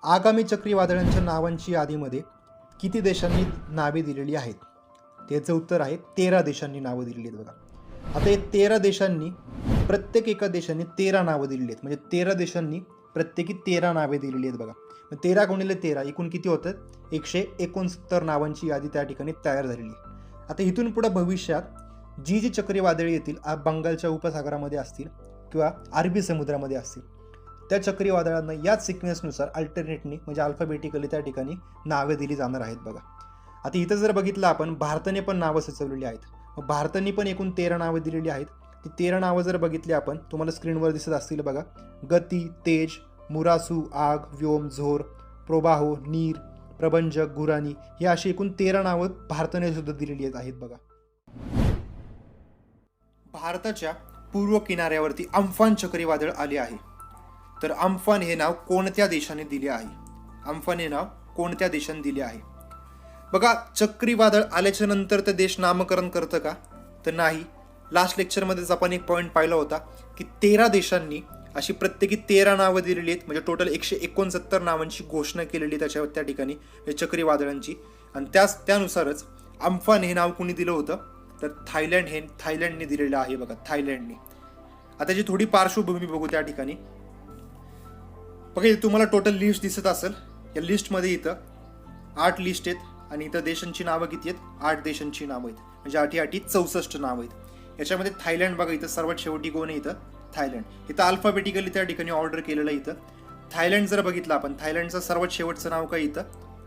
आगामी चक्रीवादळांच्या नावांची यादीमध्ये किती देशांनी नावे दिलेली आहेत? त्याचं उत्तर आहे 13 देशांनी नावं दिलेली आहेत बघा. आता हे 13 देशांनी प्रत्येक एका देशाने 13 नावं दिलेली आहेत. म्हणजे 13 देशांनी प्रत्येकी 13 नावे दिलेली आहेत बघा. 13 गुणिले 13 एकूण किती होतं? 169 नावांची यादी त्या ठिकाणी तयार झालेली आहे. आता इथून पुढे भविष्यात जी चक्रीवादळे येतील, बंगालच्या उपसागरामध्ये असतील किंवा अरबी समुद्रामध्ये असतील, त्या चक्रीवादळांना याच सिक्वेन्सनुसार अल्टरनेटनी म्हणजे अल्फाबेटिकली त्या ठिकाणी नावे दिली जाणार आहेत बघा. आता इथं जर बघितलं आपण, भारताने पण नावं सुचवलेली आहेत. भारताने पण एकूण 13 नावं दिलेली आहेत. ती 13 नावं जर बघितली आपण, तुम्हाला स्क्रीनवर दिसत असतील बघा. गती, तेज, मुरासू, आग, व्योम, झोर, प्रोबाहो, नीर, प्रबंजक, गुरानी ही अशी एकूण 13 नावं भारताने सुद्धा दिलेली आहेत बघा. भारताच्या पूर्व किनाऱ्यावरती अम्फान चक्रीवादळ आले आहे. तर अम्फान हे नाव कोणत्या देशाने दिले आहे? अम्फान हे नाव कोणत्या देशाने दिले आहे? बघा, चक्रीवादळ आल्याच्या नंतर ते देश नामकरण करतं का? तर नाही. लास्ट लेक्चरमध्येच आपण एक पॉईंट पाहिला होता की 13 देशांनी अशी प्रत्येकी 13 नावं दिलेली आहेत. म्हणजे टोटल 169 नावांची घोषणा केलेली त्या ठिकाणी चक्रीवादळांची. आणि त्यानुसारच अम्फान हे नाव कुणी दिलं होतं? तर थायलंडने दिलेलं आहे बघा, थायलंडने. आता त्याची थोडी पार्श्वभूमी बघू त्या ठिकाणी. बघा, तुम्हाला टोटल लिस्ट दिसत असेल. या लिस्टमध्ये इथं 8 लिस्ट आहेत आणि इथं देशांची नावं किती आहेत? 8 देशांची नावं आहेत. म्हणजे 8 64 नावं आहेत. याच्यामध्ये थायलंड बघा, इथं सर्वात शेवटी कोण आहे? इथं थायलंड. इथं अल्फाबेटिकली त्या ठिकाणी ऑर्डर केलेलं आहे. इथं थायलंड जर बघितलं आपण, थायलंडचं सर्वात शेवटचं नाव काय? इथं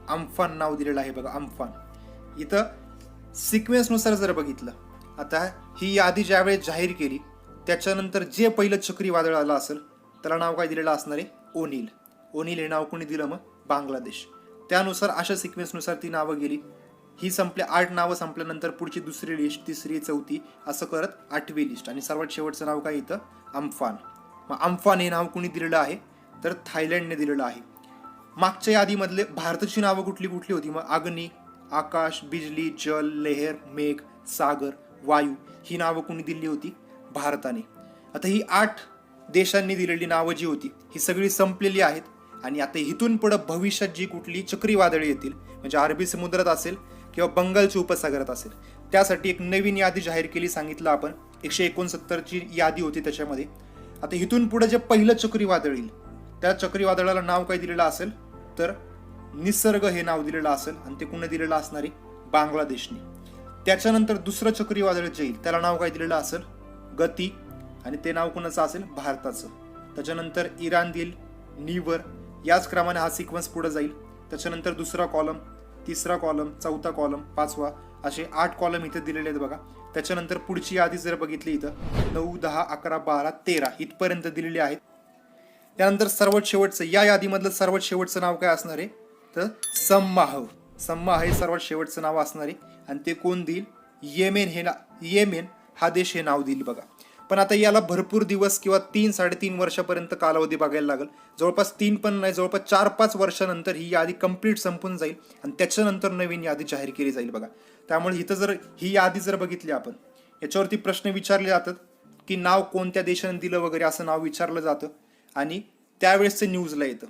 अम्फान नाव दिलेलं आहे बघा, अम्फान. इथं सिक्वेन्सनुसार जर बघितलं, आता ही यादी ज्यावेळेस जाहीर केली त्याच्यानंतर जे पहिलं चक्रीवादळ आलं असेल त्याला नाव काय दिलेलं असणार आहे? ओनिल. ओनिल हे नाव कोणी दिलं? मग बांगलादेश. त्यानुसार अशा सिक्वेन्सनुसार ती नावं गेली. ही 8 नावं संपल्यानंतर पुढची दुसरी लिस्ट, तिसरी, चौथी असं करत 8वी लिस्ट आणि सर्वात शेवटचं नाव काय? इथं अम्फान. मग अम्फान हे नाव कुणी दिलेलं आहे? तर थायलंडने दिलेलं आहे. मागच्या यादीमधले भारताची नावं कुठली कुठली होती? मग अग्नी, आकाश, बिजली, जल, लहर, मेघ, सागर, वायू ही नावं कुणी दिली होती? भारताने. आता ही 8 देशांनी दिलेली नावं जी होती ही सगळी संपलेली आहेत. आणि आता इथून पुढे भविष्यात जी कुठली चक्रीवादळे येतील, म्हणजे अरबी समुद्रात असेल किंवा बंगालच्या उपसागरात असेल, त्यासाठी एक नवीन यादी जाहीर केली. सांगितलं आपण 169ची यादी होती त्याच्यामध्ये. आता इथून पुढे जे पहिलं चक्रीवादळ येईल त्या चक्रीवादळाला नाव काय दिलेलं असेल? तर निसर्ग हे नाव दिलेलं असेल. आणि ते कुणी दिलेलं असणार आहे? बांगलादेशने. त्याच्यानंतर दुसरं चक्रीवादळ जे येईल त्याला नाव काय दिलेलं असेल? गती. आणि ते नाव कुणाचं असेल? भारताचं. त्याच्यानंतर इराण देईल, निवर. याच क्रमाने हा सिक्वेन्स पुढे जाईल. त्याच्यानंतर दुसरा कॉलम, तिसरा कॉलम, चौथा कॉलम, 5वा, असे 8 कॉलम इथे दिलेले आहेत बघा. त्याच्यानंतर पुढची यादी जर बघितली इथं 9, 10, 11, 12, 13 इथपर्यंत दिलेली आहेत. त्यानंतर सर्वात शेवटचं, या यादीमधलं सर्वात शेवटचं नाव काय असणार आहे? तर सम्माह. सम्माह हे सर्वात शेवटचं नाव असणार आहे. आणि ते कोण देईल? येमेन हा देश हे नाव देईल बघा. पण आता याला भरपूर दिवस किंवा 3-3.5 वर्षापर्यंत कालावधी बघायला लागेल. जवळपास 3 पण नाही, जवळपास 4-5 वर्षानंतर ही यादी कंप्लीट संपून जाईल आणि त्याच्यानंतर नवीन यादी जाहीर केली जाईल बघा. त्यामुळे इथं जर ही यादी जर बघितली आपण, याच्यावरती प्रश्न विचारले जातात की नाव कोणत्या देशाने दिलं वगैरे असं नाव विचारलं जातं आणि त्यावेळेसचं न्यूजला येतं.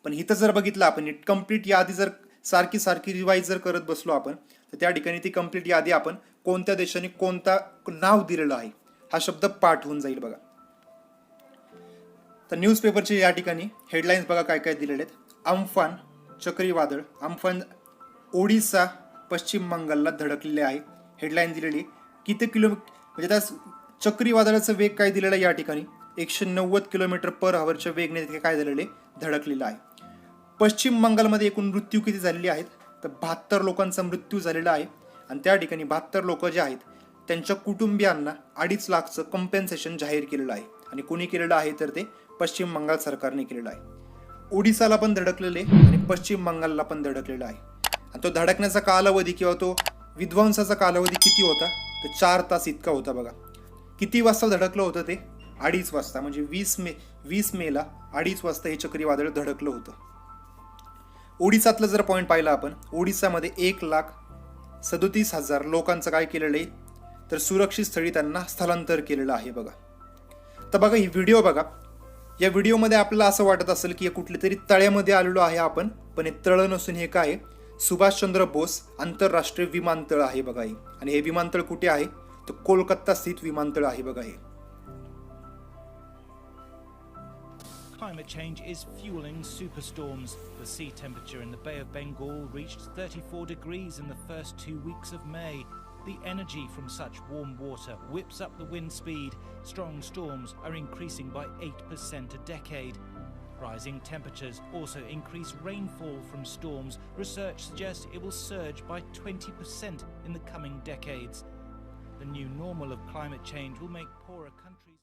पण इथं जर बघितलं आपण, कंप्लीट यादी जर सारखी रिवाईज जर करत बसलो आपण, तर त्या ठिकाणी ती कंप्लीट यादी आपण कोणत्या देशाने कोणता नाव दिलेलं आहे हा शब्द पाठ होऊन जाईल बघा. तर न्यूजपेपरचे या ठिकाणी हेडलाईन्स बघा काय काय दिलेले आहेत. अम्फान चक्रीवादळ, अम्फान ओडिसा, पश्चिम बंगालला धडकलेले आहे. हेडलाईन दिलेली. किती म्हणजे त्या चक्रीवादळाचं वेग काय दिलेला आहे या ठिकाणी? 190 km/h वेगने काय झालेले? धडकलेलं आहे. पश्चिम बंगालमध्ये एकूण मृत्यू किती झालेले आहेत? तर 72 लोकांचा मृत्यू झालेला आहे. आणि त्या ठिकाणी 72 लोक जे आहेत त्यांच्या कुटुंबियांना 2.5 लाखचं कम्पेन्सेशन जाहीर केलेलं आहे. आणि कोणी केलेलं आहे? तर ते पश्चिम बंगाल सरकारने केलेलं आहे. ओडिसाला पण धडकलेले आणि पश्चिम बंगालला पण धडकलेला आहे. आणि तो धडकण्याचा कालावधी किंवा तो विध्वंसाचा कालावधी किती होता? तर 4 तास इतका होता बघा. किती वाजता धडकलं होतं ते? 2:30 वाजता. म्हणजे 20 मेला 2:30 वाजता हे चक्रीवादळ धडकलं होतं. ओडिसातलं जर पॉईंट पाहिला आपण, ओडिसामध्ये 1,37,000 लोकांचं काय केलेलं आहे? तर सुरक्षित स्थळी त्यांना स्थलांतर केलेलं आहे बघा. तर बघा ही व्हिडिओ बघा. या व्हिडिओमध्ये आपल्याला असं वाटत असेल की कुठल्या तरी तळ्यामध्ये आलेलो आहे आपण, पण हे तळ नसून हे काय, सुभाषचंद्र बोस आंतरराष्ट्रीय विमानतळ आहे बघा हे. आणि हे विमानतळ कुठे आहे, तर कोलकाता स्थित विमानतळ आहे बघा हे. Climate change is fueling superstorms. The sea temperature in the Bay of Bengal reached 34 degrees in the first 2 weeks of May. The energy from such warm water whips up the wind speed. Strong storms are increasing by 8% a decade. Rising temperatures also increase rainfall from storms. Research suggests it will surge by 20% in the coming decades. The new normal of climate change will make poorer countries.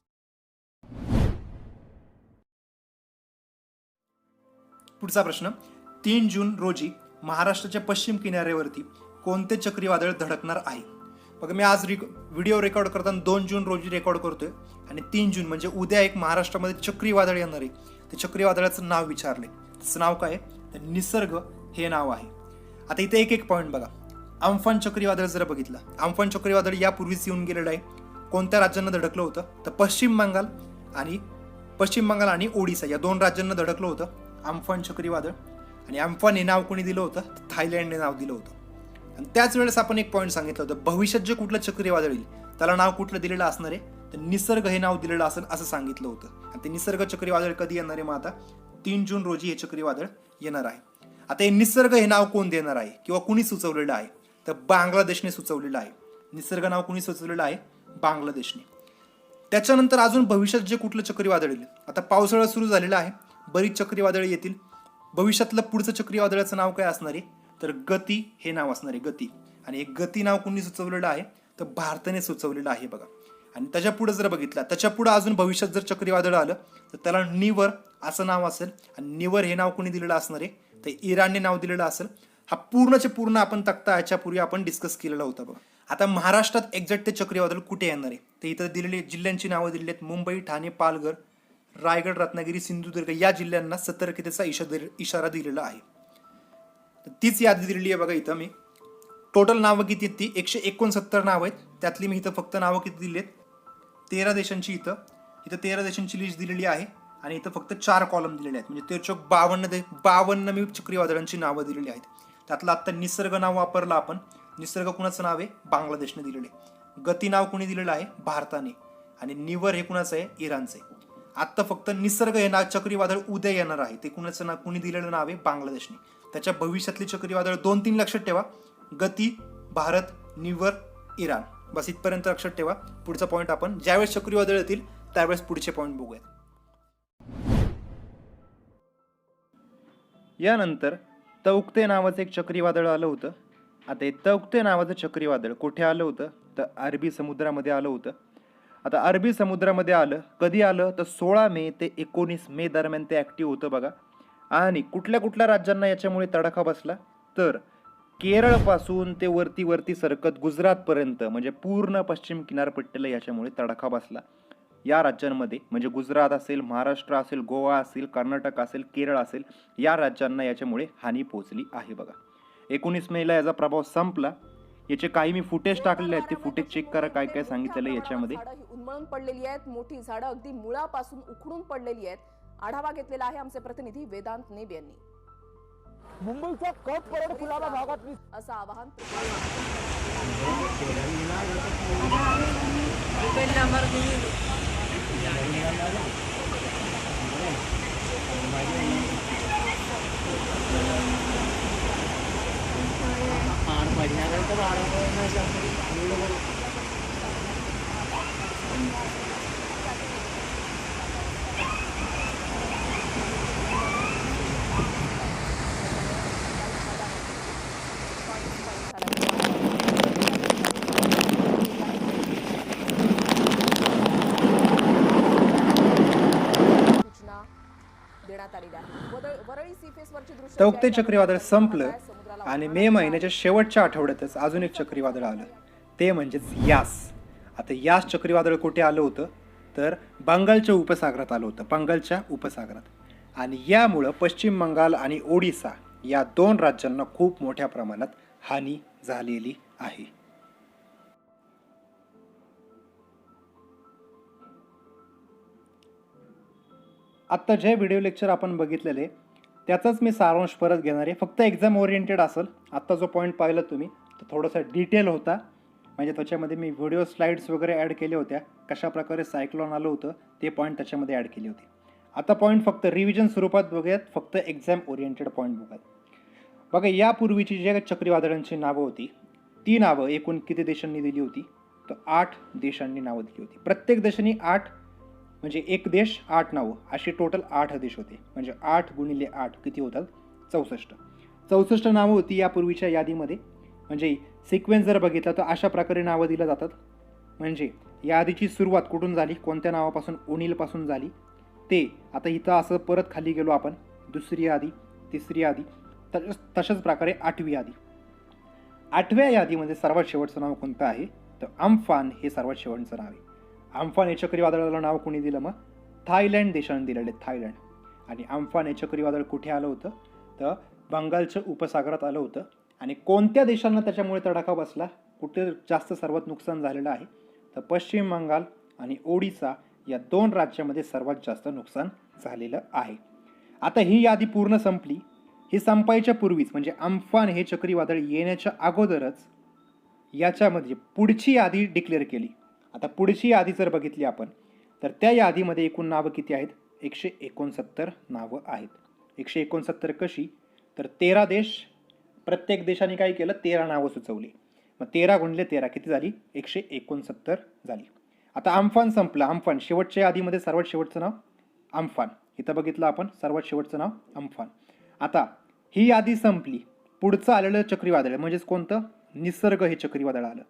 पुढचा प्रश्न, 3 जून रोजी महाराष्ट्राच्या पश्चिम किनाऱ्यावरती कोणते चक्रीवादळ धडकणार आहे? बघा मी आज व्हिडिओ रेकॉर्ड करताना 2 जून रोजी रेकॉर्ड करतोय आणि 3 जून म्हणजे उद्या एक महाराष्ट्रामध्ये चक्रीवादळ येणार आहे. ते चक्रीवादळाचं नाव विचारले, त्याचं नाव काय, तर निसर्ग हे नाव आहे. आता इथे एक पॉईंट बघा. अम्फान चक्रीवादळ जर बघितलं, अम्फान चक्रीवादळ यापूर्वीच येऊन गेलेलं आहे. कोणत्या राज्यांना धडकलं होतं, तर पश्चिम बंगाल आणि ओडिसा या 2 राज्यांना धडकलं होतं अम्फान चक्रीवादळ. आणि अम्फान हे नाव कोणी दिलं होतं, थायलंडने नाव दिलं होतं. आणि त्याच वेळेस आपण एक पॉईंट सांगितलं होतं, भविष्यात जे कुठलं चक्रीवादळ येईल त्याला नाव कुठलं दिलेलं असणार आहे, तर निसर्ग हे नाव दिलेलं असेल असं सांगितलं होतं. आणि ते निसर्ग चक्रीवादळ कधी येणार आहे, मग आता 3 जून रोजी हे चक्रीवादळ येणार आहे. आता हे निसर्ग हे नाव कोण देणार आहे किंवा कुणी सुचवलेलं आहे, तर बांगलादेशने सुचवलेलं आहे. निसर्ग नाव कुणी सुचवलेलं आहे, बांगलादेशने. त्याच्यानंतर अजून भविष्यात जे कुठलं चक्रीवादळ येईल, आता पावसाळा सुरू झालेला आहे, बरीच चक्रीवादळ येतील. भविष्यातलं पुढचं चक्रीवादळाचं नाव काय असणार आहे, तर गती हे नाव असणार आहे, गती. आणि हे गती नाव कोणी सुचवलेलं आहे, तर भारताने सुचवलेलं आहे बघा. आणि त्याच्या पुढे जर बघितलं, त्याच्या पुढे अजून भविष्यात जर चक्रीवादळ आलं तर त्याला निवर असं नाव असेल. आणि निवर हे नाव कोणी दिलेलं असणार आहे, तर इराणने नाव दिलेलं असेल. हा पूर्णचे पूर्ण आपण तक्ता याच्यापूर्वी आपण डिस्कस केलेला होता बघा. आता महाराष्ट्रात एक्झॅक्ट ते चक्रीवादळ कुठे येणार आहे, तर इथं दिलेली जिल्ह्यांची नावं दिलेली आहेत. मुंबई, ठाणे, पालघर, रायगड, रत्नागिरी, सिंधुदुर्ग या जिल्ह्यांना सतर्कतेचा इशारा दिलेला आहे. तर तीच यादी दिलेली आहे बघा इथं. मी टोटल नावं किती आहेत, ती 169 नावं आहेत. त्यातली मी इथं फक्त नावं किती दिली आहेत, 13 देशांची. इथं 13 देशांची लिस्ट दिलेली आहे. आणि इथं फक्त 4 कॉलम दिलेले आहेत, म्हणजे 52 मी चक्रीवादळांची नावं दिलेली आहेत. त्यातलं आत्ता निसर्ग नाव वापरलं आपण. निसर्ग कुणाचं नाव आहे, बांगलादेशने दिलेलं आहे. गती नाव कुणी दिलेलं आहे, भारताने. आणि निवर हे कुणाचं आहे, इराणचं आहे. आत्ता फक्त निसर्ग हे नाव चक्रीवादळ उद्या येणार आहे, ते कुणाचं नाव कुणी दिलेलं नाव आहे, बांगलादेशने. त्याच्या भविष्यातली चक्रीवादळ 2-3 लक्षात ठेवा, गती भारत, निवर इराण. बस इथपर्यंत लक्षात ठेवा. पुढचा पॉईंट आपण ज्यावेळेस चक्रीवादळ येतील त्यावेळेस पुढचे पॉईंट बघूयात. यानंतर तौक्ते नावाचं एक चक्रीवादळ आलं होतं. आता हे तौक्ते नावाचं चक्रीवादळ कुठे आलं होतं, तर अरबी समुद्रामध्ये आलं होतं. आता अरबी समुद्रामध्ये आलं, कधी आलं, तर 16 मे ते 19 मे दरम्यान ते ॲक्टिव्ह होतं बघा. आणि कुठल्या राज्यांना याच्यामुळे तडाखा बसला, तर केरळपासून ते वरती सरकत गुजरातपर्यंत म्हणजे पूर्ण पश्चिम किनारपट्टीला याच्यामुळे तडाखा बसला. या राज्यांमध्ये म्हणजे गुजरात असेल, महाराष्ट्र असेल, गोवा असेल, कर्नाटक असेल, केरळ असेल, या राज्यांना याच्यामुळे हानी पोहोचली आहे बघा. 19 मेला याचा प्रभाव संपला. याचे काही मी फुटेज टाकलेले आहेत, ते फुटेज चेक करा काय काय सांगितलेलं याच्यामध्ये. उन्मळून पडलेली आहेत, मोठी झाडं अगदी मुळापासून उखडून पडलेली आहेत. आढावा घेतलेला आहे आमचे प्रतिनिधी वेदांत नेब यांनी. मुंबईच्या कप परेड फुलारा भागात असं आवाहन तौक्ते चक्रीवादळ संपलं आणि मे महिन्याच्या शेवटच्या आठवड्यातच अजून एक चक्रीवादळ आलं, ते म्हणजेच यास. आता यास चक्रीवादळ कुठे आलं होतं, तर बंगालच्या उपसागरात आलं होतं, बंगालच्या उपसागरात. आणि यामुळं पश्चिम बंगाल आणि ओडिसा या 2 राज्यांना खूप मोठ्या प्रमाणात हानी झालेली आहे. आत्ता जे व्हिडिओ लेक्चर आपण बघितलेले त्याचाच मी सारांश परत घेणार आहे. फक्त एक्झाम ओरिएंटेड असेल. आत्ता जो पॉईंट पाहिला तुम्ही तो थोडासा डिटेल होता, म्हणजे त्याच्यामध्ये मी व्हिडिओ स्लाइड्स वगैरे ॲड केल्या होत्या. कशाप्रकारे सायक्लोन आलं होतं ते पॉईंट त्याच्यामध्ये ॲड केले होते. आता पॉईंट फक्त रिव्हिजन स्वरूपात बघूयात, फक्त एक्झाम ओरिएंटेड पॉईंट बघात. बघा, यापूर्वीची जे चक्रीवादळांची नावं होती ती नावं एकूण किती देशांनी दिली होती? तर 8 देशांनी नावं दिली होती. प्रत्येक देशांनी 8, म्हणजे एक देश 8 नावं, अशी टोटल 8 देश होते. म्हणजे 8 गुणिले 8 किती होतात? 64 नावं होती यापूर्वीच्या यादीमध्ये. म्हणजे सिक्वेन्स जर बघितला तर अशा प्रकारे नावं दिली जातात. म्हणजे यादीची सुरुवात कुठून झाली, कोणत्या नावापासून? ओनिलपासून झाली. ते आता इथं असं परत खाली गेलो आपण, दुसरी यादी, तिसरी यादी, तशाच प्रकारे 8वी यादी. 8व्या यादीमध्ये सर्वात शेवटचं नाव कोणतं आहे? तर अम्फान हे सर्वात शेवटचं नाव आहे. अम्फान हे चक्रीवादळाला नाव कोणी दिलं? मग थायलंड देशाने दिलेले, थायलंड. आणि अम्फान हे चक्रीवादळ कुठे आलं होतं? तर बंगालच्या उपसागरात आलं होतं. आणि कोणत्या देशांना त्याच्यामुळे तडाखा बसला? कुठे जास्त सर्वात नुकसान झालेलं आहे? तर पश्चिम बंगाल आणि ओडिसा या 2 राज्यामध्ये सर्वात जास्त नुकसान झालेलं आहे. आता ही यादी पूर्ण संपली. ही संपायच्या पूर्वीच, म्हणजे अम्फान हे चक्रीवादळ येण्याच्या अगोदरच याच्यामध्ये पुढची यादी डिक्लेअर केली. आता पुढची यादी जर बघितली आपण तर त्या यादीमध्ये एकूण नावं किती आहेत? 169 नावं आहेत. 169 कशी? तर 13 देश, प्रत्येक देशाने काय केलं? 13 नावं सुचवली. मग 13 गुणिले 13 किती झाली? 169 झाली. आता अम्फान संपला. अम्फान शेवटच्या यादीमध्ये सर्वात शेवटचं नाव अम्फान. इथं बघितलं आपण, सर्वात शेवटचं नाव अम्फान. आता ही यादी संपली. पुढचं आलेलं चक्रीवादळ म्हणजेच कोणतं? निसर्ग हे चक्रीवादळ आलं.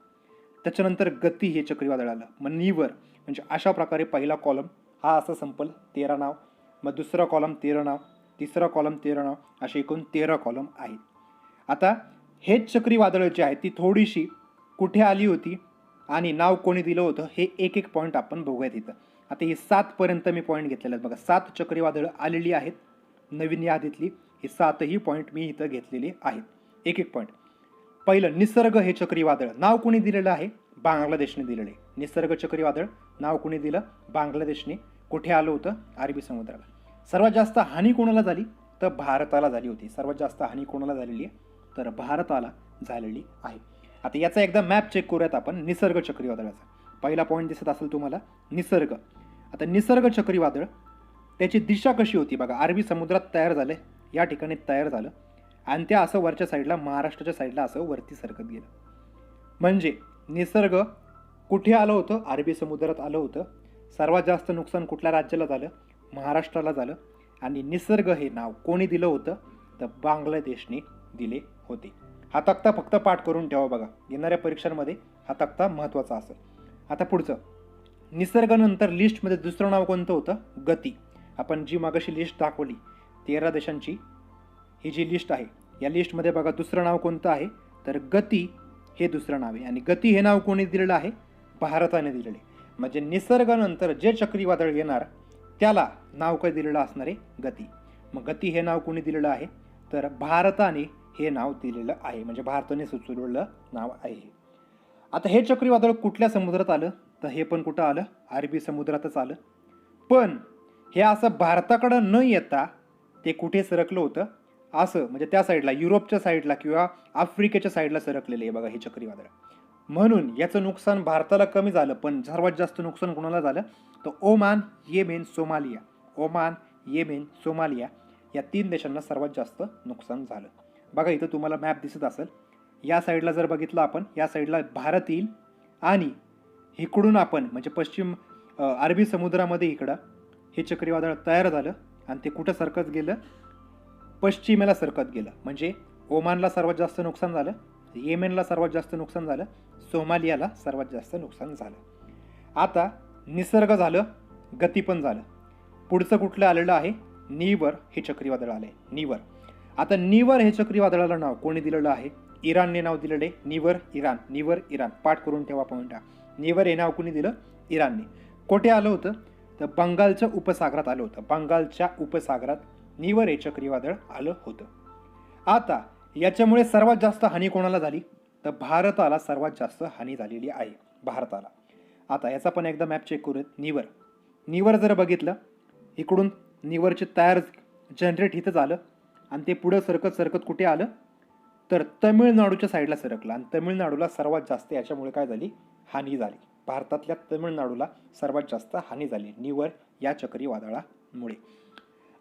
त्याच्यानंतर गती हे चक्रीवादळ आलं. मग निवर, म्हणजे अशा प्रकारे पहिला कॉलम हा असा संपल, 13 नाव. मग दुसरा कॉलम 13 नाव, तिसरा कॉलम 13 नाव, असे एकूण 13 कॉलम आहेत. आता हेच चक्रीवादळ जे आहे ती थोडीशी कुठे आली होती आणि नाव कोणी दिलं होतं हे एक एक पॉईंट आपण बघूयात इथं. आता ही 7 पर्यंत मी पॉईंट घेतलेले आहेत. बघा, 7 चक्रीवादळं आलेली आहेत नवीन यादीतली. हे 7ही पॉईंट मी इथं घेतलेले आहेत, एक एक पॉईंट. पहिलं, निसर्ग हे चक्रीवादळ नाव कोणी दिलेलं आहे? बांगलादेशने दिलेलं आहे. निसर्ग चक्रीवादळ नाव कोणी दिलं? बांगलादेशने. कुठे आलं होतं? अरबी समुद्राला. सर्वात जास्त हानी कोणाला झाली? तर भारताला झाली होती. सर्वात जास्त हानी कोणाला झालेली आहे? तर भारताला झालेली आहे. आता याचा एकदा मॅप चेक करूयात आपण निसर्ग चक्रीवादळाचा. पहिला पॉईंट दिसत असेल तुम्हाला, निसर्ग. आता निसर्ग चक्रीवादळ त्याची दिशा कशी होती? बघा, अरबी समुद्रात तयार झाले, या ठिकाणी तयार झालं आणि त्या असं वरच्या साईडला, महाराष्ट्राच्या साईडला असं वरती सरकत गेलं. म्हणजे निसर्ग कुठे आलं होतं? अरबी समुद्रात आलं होतं. सर्वात जास्त नुकसान कुठल्या राज्याला झालं? महाराष्ट्राला झालं. आणि निसर्ग हे नाव कोणी दिलं होतं? तर बांगलादेशने दिले होते. हा तक्ता फक्त पाठ करून ठेवा. बघा, येणाऱ्या परीक्षांमध्ये हा तक्ता महत्त्वाचा असेल. आता पुढचं, निसर्गानंतर लिस्टमध्ये दुसरं नाव कोणतं होतं? गती. आपण जी मागाशी लिस्ट दाखवली 13 देशांची, ही जी लिस्ट आहे या लिस्टमध्ये बघा दुसरं नाव कोणतं आहे? तर गती हे दुसरं नाव आहे. आणि गती हे नाव कोणी दिलेलं आहे? भारताने दिलेले. म्हणजे निसर्गानंतर जे चक्रीवादळ येणार त्याला नाव काय दिलेलं असणार आहे? गती. मग गती हे नाव कोणी दिलेलं आहे? तर भारताने हे नाव दिलेलं आहे. म्हणजे भारताने सुचवलेलं नाव आहे. आता हे चक्रीवादळ कुठल्या समुद्रात आलं? तर हे पण कुठं आलं? अरबी समुद्रातच आलं. पण हे असं भारताकडं न येता ते कुठे सरकलं होतं? असं, म्हणजे त्या साईडला, युरोपच्या साईडला किंवा आफ्रिकेच्या साईडला सरकलेलं आहे बघा हे चक्रीवादळ. म्हणून याचं नुकसान भारताला कमी झालं. पण सर्वात जास्त नुकसान कोणाला झालं? तर Oman, Yemen, Somalia. Oman, Yemen, Somalia या 3 देशांना सर्वात जास्त नुकसान झालं. बघा, इथं तुम्हाला मॅप दिसत असेल. या साईडला जर बघितलं आपण, या साईडला भारत येईल आणि इकडून आपण म्हणजे पश्चिम अरबी समुद्रामध्ये इकडं हे चक्रीवादळ तयार झालं आणि ते कुठं सरकत गेलं? पश्चिमेला सरकत गेलं. म्हणजे ओमानला सर्वात जास्त नुकसान झालं, येमेनला सर्वात जास्त नुकसान झालं, सोमालियाला सर्वात जास्त नुकसान झालं. आता निसर्ग झालं, गती पण झालं. पुढचं कुठलं आलेलं आहे? निवर हे चक्रीवादळ आलं आहे. निवर. आता निवर हे चक्रीवादळाला नाव कोणी दिलेलं आहे? इराणने नाव दिलेलं आहे. निवर इराण, निवर इराण. पाठ करून ठेवा पॉईंट. निवर हे नाव कोणी दिलं? इराणने. कुठे आलं होतं? तर बंगालच्या उपसागरात आलं होतं. बंगालच्या उपसागरात निवर हे चक्रीवादळ आलं होतं. आता याच्यामुळे सर्वात जास्त हानी कोणाला झाली? तर भारताला सर्वात जास्त हानी झालेली आहे, भारताला. आता याचा पण एकदा मॅप चेक करूयात. निवर. निवर जर बघितलं, इकडून निवरचे तयार जनरेट इथं झालं आणि ते पुढं सरकत सरकत कुठे आलं तर तमिळनाडूच्या साईडला सरकलं आणि तमिळनाडूला सर्वात जास्त याच्यामुळे काय झाली हानी झाली. भारतातल्या तमिळनाडूला सर्वात जास्त हानी झाली निवर या चक्रीवादळामुळे.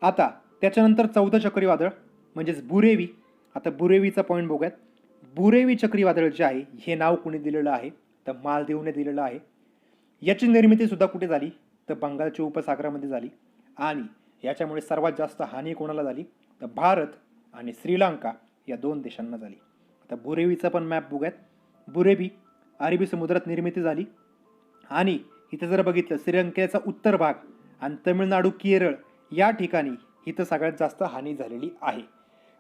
आता त्याच्यानंतर 14 चक्रीवादळ म्हणजेच बुरेवी. आता बुरेवीचा पॉईंट बघूयात. बुरेवी चक्रीवादळ जे आहे हे नाव कुणी दिलेलं आहे तर मालदीवने दिलेलं आहे. याची निर्मिती सुद्धा कुठे झाली तर बंगालच्या उपसागरामध्ये झाली आणि याच्यामुळे सर्वात जास्त हानी कोणाला झाली तर भारत आणि श्रीलंका या 2 देशांना झाली. आता बुरेवीचा पण मॅप बघूयात. बुरेवी अरबी समुद्रात निर्मिती झाली आणि इथं जर बघितलं श्रीलंकेचा उत्तर भाग आणि तमिळनाडू केरळ या ठिकाणी इथं सगळ्यात जास्त हानी झालेली आहे.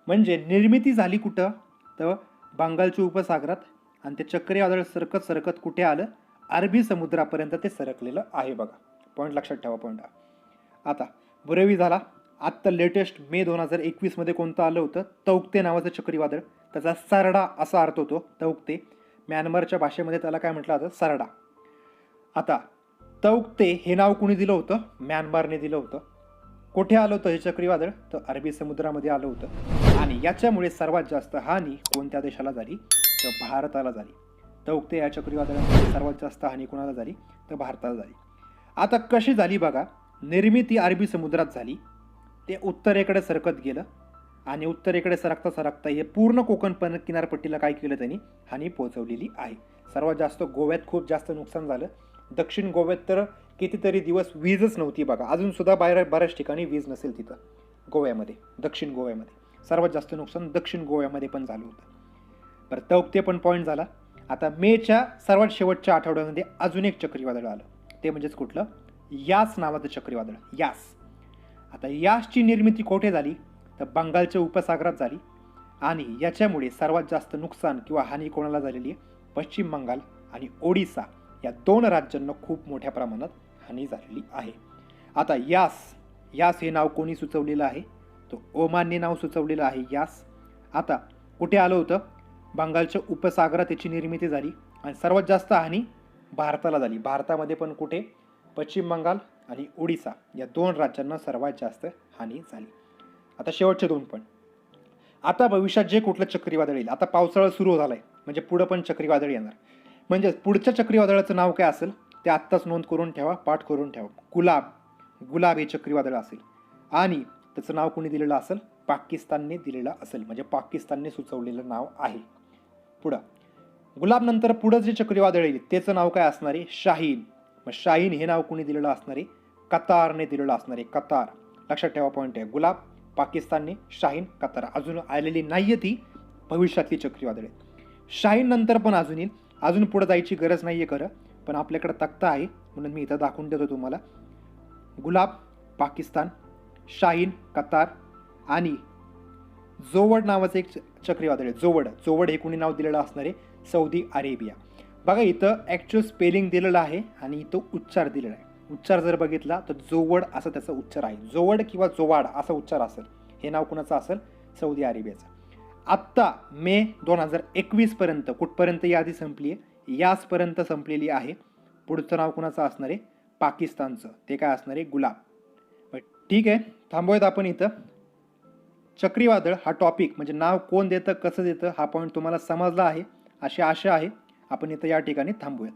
म्हणजे निर्मिती झाली कुठं तर बंगालच्या उपसागरात आणि ते चक्रीवादळ सरकत सरकत कुठे आलं अरबी समुद्रापर्यंत ते सरकलेलं आहे. बघा पॉईंट लक्षात ठेवा पॉईंट. आता बुरेवी झाला. आत्ता लेटेस्ट मे 2021 मध्ये कोणतं आलं होतं तौक्ते नावाचं चक्रीवादळ. त्याचा सरडा असा अर्थ होतो तौक्ते. म्यानमारच्या भाषेमध्ये त्याला काय म्हटलं जातं सरडा. आता तौक्ते हे नाव कोणी दिलं होतं म्यानमारने दिलं होतं. कुठे आलं होतं हे चक्रीवादळ तर अरबी समुद्रामध्ये आलं होतं आणि याच्यामुळे सर्वात जास्त हानी कोणत्या देशाला झाली तर भारताला झाली. तौक्ते या चक्रीवादळामुळे सर्वात जास्त हानी कोणाला झाली तर भारताला झाली. आता कशी झाली बघा. निर्मिती अरबी समुद्रात झाली. ते उत्तरेकडे सरकत गेलं आणि उत्तरेकडे सरकता सरकता हे पूर्ण कोकण किनारपट्टीला काय केलं त्यांनी हानी पोहोचवलेली आहे. सर्वात जास्त गोव्यात खूप जास्त नुकसान झालं. दक्षिण गोव्यात तर कितीतरी दिवस वीजच नव्हती बघा. अजून सुद्धा बऱ्याच ठिकाणी वीज नसेल तिथं गोव्यामध्ये. दक्षिण गोव्यामध्ये सर्वात जास्त नुकसान दक्षिण गोव्यामध्ये पण झालं होतं. बरं तौक्ते पण पॉईंट झाला. आता मेच्या सर्वात शेवटच्या आठवड्यामध्ये अजून एक चक्रीवादळ आलं. ते म्हणजेच कुठलं यास नावाचं चक्रीवादळ यास. आता यासची निर्मिती कुठे झाली तर बंगालच्या उपसागरात झाली आणि याच्यामुळे सर्वात जास्त नुकसान किंवा हानी कोणाला झालेली आहे पश्चिम बंगाल आणि ओडिसा या 2 राज्यांना खूप मोठ्या प्रमाणात हानी झालेली आहे. आता यास हे नाव कोणी सुचवलेलं आहे तो ओमानने नाव सुचवलेलं आहे यास. आता कुठे आलं होतं बंगालच्या उपसागरात याची निर्मिती झाली आणि सर्वात जास्त हानी भारताला झाली. भारतामध्ये पण कुठे पश्चिम बंगाल आणि ओडिसा या 2 राज्यांना सर्वात जास्त हानी झाली. आता शेवटचे 2 पण. आता भविष्यात जे कुठलं चक्रीवादळ येईल. आता पावसाळा सुरू झाला आहे म्हणजे पुढं पण चक्रीवादळ येणार. म्हणजे पुढच्या चक्रीवादळाचं नाव काय असेल ते आत्ताच नोंद करून ठेवा पाठ करून ठेवा. गुलाब हे चक्रीवादळ असेल आणि त्याचं नाव कोणी दिलेलं असेल पाकिस्तानने दिलेलं असेल. म्हणजे पाकिस्तानने सुचवलेलं नाव आहे. पुढं गुलाब नंतर पुढं जे चक्रीवादळ येईल त्याचं नाव काय असणार आहे शाहीन. मग शाहीन हे नाव कोणी दिलेलं असणार आहे कतारने दिलेलं असणार आहे कतार. लक्षात ठेवा पॉईंट आहे. गुलाब पाकिस्तानने शाहीन कतार. अजून आलेली नाही ती भविष्यातली चक्रीवादळे. शाहीन नंतर पण अजून येईल. अजून पुढे जायची गरज नाही आहे खरं पण आपल्याकडे तक्ता आहे म्हणून मी इथं दाखवून देतो तुम्हाला. गुलाब पाकिस्तान, शाहीन कतार आणि जोवड नावाचं एक चक्रीवादळ आहे. जोवड हे कोणी नाव दिलेलं असणार आहे सौदी अरेबिया. बघा इथं ॲक्च्युअल स्पेलिंग दिलेलं आहे आणि इथं उच्चार दिलेला आहे. उच्चार जर बघितला तर जोवड असा त्याचा उच्चार आहे. जोवड किंवा जोवाड असा उच्चार असेल. हे नाव कुणाचं असेल सौदी अरेबियाचं. आत्ता मे 2021 पर्यंत कुठपर्यंत यादी संपली आहे यासपर्यंत संपलेली आहे. पुढचं नाव कुणाचं असणार आहे पाकिस्तानचं. ते काय असणार आहे गुलाब. ठीक आहे थांबूयात आपण इथं. चक्रीवादळ हा टॉपिक म्हणजे नाव कोण देतं कसं देतं हा पॉईंट तुम्हाला समजला आहे अशी आशा आहे. आपण इथं या ठिकाणी थांबूयात.